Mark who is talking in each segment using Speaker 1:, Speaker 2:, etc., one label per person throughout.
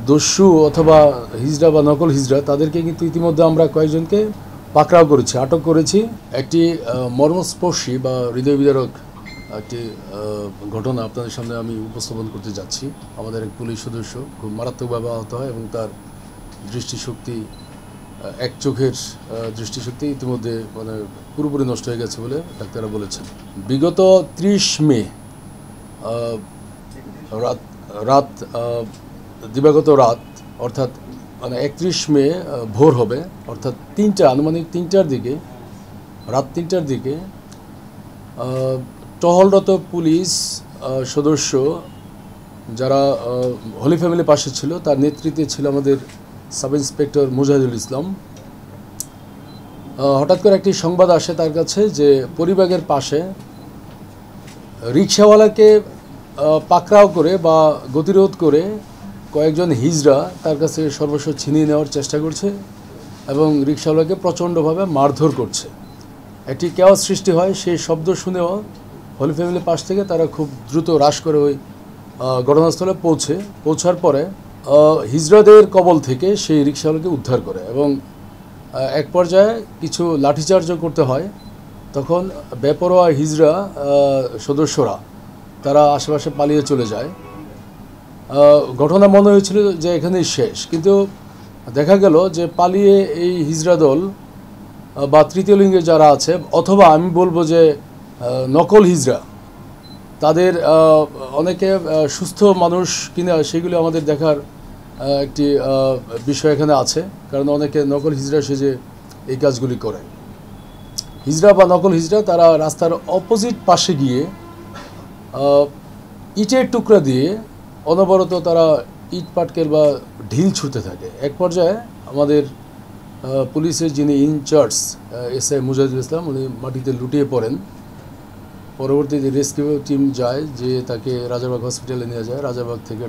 Speaker 1: দস্যু অথবা হিজড়া বা নকল হিজড়া তাদেরকে কিন্তু ইতিমধ্যে আমরা কয়েকজনকে পাকড়াও করেছি, আটক করেছি। একটি মর্মস্পর্শী বা হৃদয় বিদারক একটি ঘটনা আপনাদের সামনে আমি উপস্থাপন করতে যাচ্ছি। আমাদের এক পুলিশ সদস্য খুব মারাত্মকভাবে আহত হয় এবং তার দৃষ্টিশক্তি, এক চোখের দৃষ্টিশক্তি ইতিমধ্যে পুরোপুরি নষ্ট হয়ে গেছে বলে ডাক্তাররা বলেছেন। বিগত 30 মে রাত দিবাগত রাত অর্থাৎ 31 মে ভোর হবে, অর্থাৎ আনুমানিক 3টার দিকে, রাত 3টার দিকে টহলরত পুলিশ সদস্য যারা হোলি ফ্যামিলির পাশে ছিল, তার নেতৃত্বে ছিল আমাদের সাব ইন্সপেক্টর মুজাহিদুল ইসলাম। হঠাৎ করে একটি সংবাদ আসে তার কাছে যে পরিবাগের পাশে রিকশাওয়ালাকে পাকড়াও করে বা গতিরোধ করে কয়েকজন হিজড়া তার কাছে সর্বস্ব ছিনিয়ে নেওয়ার চেষ্টা করছে এবং রিকশাওয়ালাকে প্রচণ্ডভাবে মারধর করছে। একটি কেওয়াস সৃষ্টি হয়। সেই শব্দ শুনেও হোলি ফ্যামিলির পাশ থেকে তারা খুব দ্রুত হ্রাস করে ওই ঘটনাস্থলে পৌঁছার পরে হিজড়াদের কবল থেকে সেই রিকশাওয়ালাকে উদ্ধার করে এবং এক পর্যায়ে কিছু লাঠিচার্জও করতে হয়। তখন বেপরোয়া হিজড়া সদস্যরা তারা আশেপাশে পালিয়ে চলে যায়। ঘটনা মনে হয়েছিল যে এখানেই শেষ, কিন্তু দেখা গেল যে পালিয়ে এই হিজড়া দল বা তৃতীয় লিঙ্গে যারা আছে, অথবা আমি বলবো যে নকল হিজড়া, তাদের অনেকে সুস্থ মানুষ কিনা সেগুলি আমাদের দেখার একটি বিষয় এখানে আছে, কারণ অনেকে নকল হিজড়া সেজে এই কাজগুলি করে। হিজড়া বা নকল হিজড়া তারা রাস্তার অপোজিট পাশে গিয়ে ইটের টুকরা দিয়ে অনবরত তারা ইট পাটকেল বা ঢিল ছুঁতে থাকে। এক পর্যায়ে আমাদের পুলিশের যিনি ইনচার্জ এসআই মুজাহিদুল ইসলাম, উনি মাটিতে লুটিয়ে পড়েন। পরবর্তীতে রেস্কিউ টিম যায়, যে তাকে রাজারবাগ হসপিটালে নিয়ে যায়। রাজারবাগ থেকে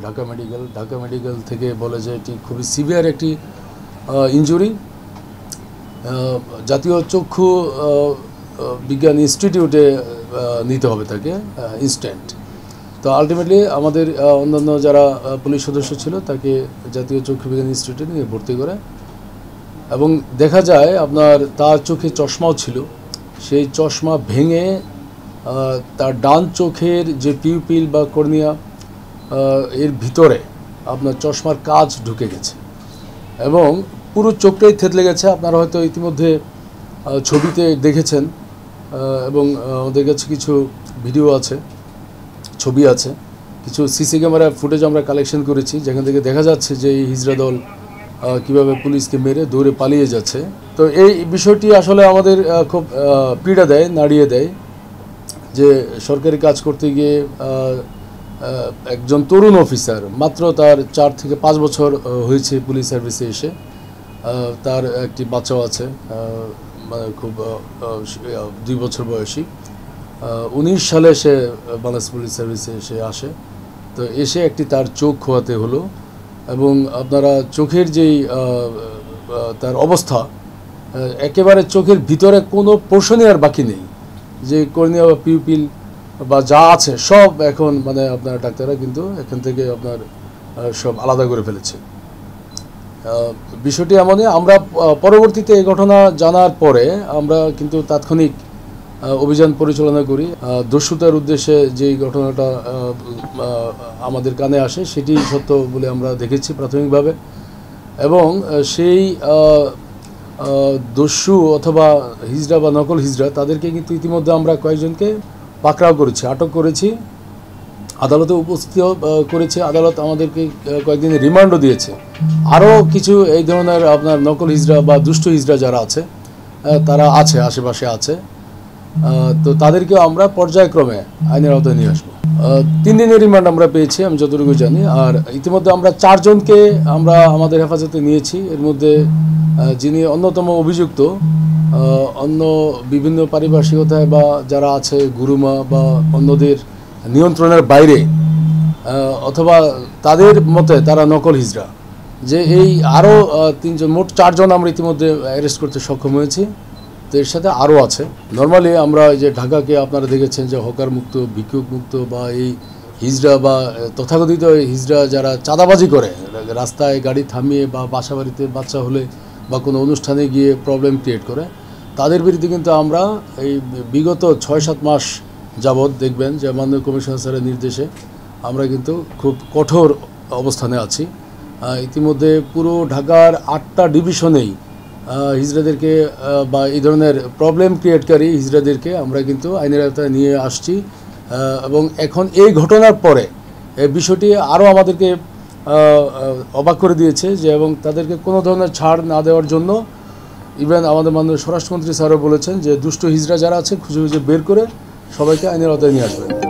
Speaker 1: ঢাকা মেডিকেল থেকে বলে যে এটি খুবই সিভিয়ার একটি ইনজুরি, জাতীয় চক্ষু বিজ্ঞান ইনস্টিটিউটে নিতে হবে তাকে ইনস্ট্যান্ট। তো আলটিমেটলি আমাদের অন্যান্য যারা পুলিশ সদস্য ছিল তাকে জাতীয় চক্ষু বিজ্ঞান ইনস্টিটিউটে নিয়ে ভর্তি করে এবং দেখা যায় তার চোখে চশমাও ছিল। সেই চশমা ভেঙে তার ডান চোখের যে পিউপিল বা কর্নিয়া এর ভিতরে চশমার কাঁচ ঢুকে গেছে এবং পুরো চোখটাই থেতলে গেছে। আপনারা হয়তো ইতিমধ্যে ছবিতে দেখেছেন এবং আমাদের কাছে কিছু ভিডিও আছে, ছবি আছে, কিছু সিসি ক্যামেরা ফুটেজ আমরা কালেকশন করেছি, যেখান থেকে দেখা যাচ্ছে যে এই হিজড়া দল কীভাবে পুলিশকে মেরে দৌড়ে পালিয়ে যাচ্ছে। তো এই বিষয়টি আসলে আমাদের খুব পীড়া দেয়, নাড়িয়ে দেয় যে সরকারি কাজ করতে গিয়ে একজন তরুণ অফিসার, মাত্র তার 4 থেকে 5 বছর হয়েছে পুলিশ সার্ভিসে এসে, তার একটি বাচ্চাও আছে, খুব 2 বছর বয়সী। 19 সালে সে বাংলাদেশ পুলিশ সার্ভিসে আসে। তো এসে একটি তার চোখ খোয়াতে হলো এবং আপনারা চোখের যেই তার অবস্থা, একেবারে চোখের ভিতরে কোনো পোর্শনই আর বাকি নেই, যে কর্নিয়া বা পিউপিল বা যা আছে সব এখন আপনার ডাক্তাররা কিন্তু এখান থেকে সব আলাদা করে ফেলেছে। বিষয়টি এমনই, আমরা পরবর্তীতে এই ঘটনা জানার পরে আমরা কিন্তু তাৎক্ষণিক অভিযান পরিচালনা করি। দস্যুতার উদ্দেশ্যে যেই ঘটনাটা আমাদের কানে আসে সেটি সত্য বলে আমরা দেখেছি প্রাথমিকভাবে, এবং সেই দস্যু অথবা হিজড়া বা নকল হিজড়া তাদেরকে কিন্তু ইতিমধ্যে আমরা কয়েকজনকে পাকড়াও করেছি, আটক করেছি, আদালতে উপস্থিত করেছে। আদালত আমাদেরকে কয়েকদিনের রিমান্ডও দিয়েছে। আরও কিছু এই ধরনের নকল হিজড়া বা দুষ্ট হিজড়া যারা আছে তারা আছে, আশেপাশে আছে। তো তাদেরকেও আমরা পর্যায়ক্রমে আইনের আওতায় নিয়ে আসবো। 3 দিনের রিমান্ড আমরা পেয়েছি, আমি যতটুকু জানি। আর ইতিমধ্যে আমরা 4 জনকে আমরা আমাদের হেফাজতে নিয়েছি। এর মধ্যে যিনি অন্যতম অভিযুক্ত, অন্য বিভিন্ন পারিপার্শ্বিকতায় বা যারা আছে গুরুমা বা অন্যদের নিয়ন্ত্রণের বাইরে, অথবা তাদের মতে তারা নকল হিজড়া, যে এই আরও 3 জন, মোট 4 জন আমরা ইতিমধ্যে অ্যারেস্ট করতে সক্ষম হয়েছি। তো এর সাথে আরও আছে। নর্মালি আমরা যে ঢাকাকে আপনারা দেখেছেন যে হকার মুক্ত, ভিক্ষুক মুক্ত বা এই হিজড়া বা তথাকথিত হিজড়া যারা চাঁদাবাজি করে, রাস্তায় গাড়ি থামিয়ে বা বাসা বাড়িতে বাচ্চা হলে বা কোনো অনুষ্ঠানে গিয়ে প্রবলেম ক্রিয়েট করে, তাদের বিরুদ্ধে কিন্তু আমরা এই বিগত 6-7 মাস যাবৎ দেখবেন যে মাননীয় কমিশনার স্যারের নির্দেশে আমরা কিন্তু খুব কঠোর অবস্থানে আছি। ইতিমধ্যে পুরো ঢাকার 8টা ডিভিশনেই হিজড়াদেরকে বা এই ধরনের প্রবলেম ক্রিয়েটকারী হিজড়াদেরকে আমরা কিন্তু আইনের আওতায় নিয়ে আসছি। এবং এখন এই ঘটনার পরে এই বিষয়টি আরও আমাদেরকে অবাক করে দিয়েছে যে, এবং তাদেরকে কোনো ধরনের ছাড় না দেওয়ার জন্য ইভেন আমাদের মাননীয় স্বরাষ্ট্রমন্ত্রী স্যারও বলেছেন যে দুষ্ট হিজড়া যারা আছে খুঁজে খুঁজে বের করে সবাইকে আইনের আওতায় নিয়ে আসবেন।